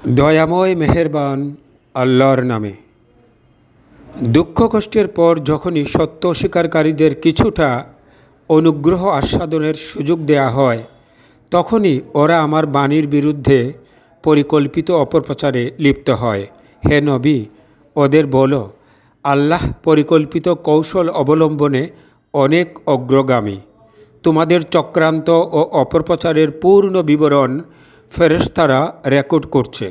দয়াময় মেহেরবান আল্লাহর নামে। দুঃখ কষ্টের পর যখনই সত্য স্বীকারীদের কিছুটা অনুগ্রহ আস্বাদনের সুযোগ দেয়া হয়, তখনই ওরা আমার বাণীর বিরুদ্ধে পরিকল্পিত অপপ্রচারে লিপ্ত হয়। হে নবী, ওদের বলো, আল্লাহ পরিকল্পিত কৌশল অবলম্বনে অনেক অগ্রগামী। তোমাদের চক্রান্ত ও অপপ্রচারের পূর্ণ বিবরণ ফেরেশতারা রেকর্ড করছে।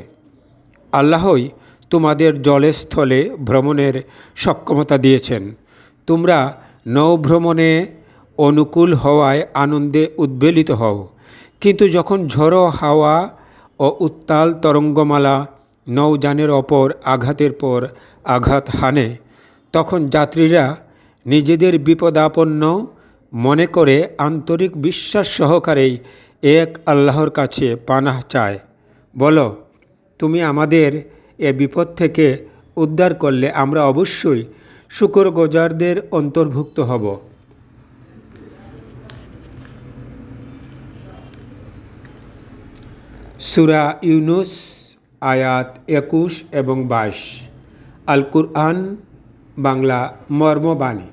আল্লাহই তোমাদের জলে স্থলে ভ্রমণের সক্ষমতা দিয়েছেন। তোমরা নৌভ্রমণে অনুকূল হওয়ায় আনন্দে উদ্বেলিত হও, কিন্তু যখন ঝড়ো হাওয়া ও উত্তাল তরঙ্গমালা নৌযানের ওপর আঘাতের পর আঘাত হানে, তখন যাত্রীরা নিজেদের বিপদাপন্ন মনে করে আন্তরিক বিশ্বাস সহকারেই এক আল্লাহর কাছে পানাহ চায়। বলো, তুমি আমাদের এ বিপদ থেকে উদ্ধার করলে আমরা অবশ্যই শুকরগুজারদের অন্তর্ভুক্ত হব। সূরা ইউনুস আয়াত 21 এবং 22। আল কুরআন বাংলা মর্মবাণী।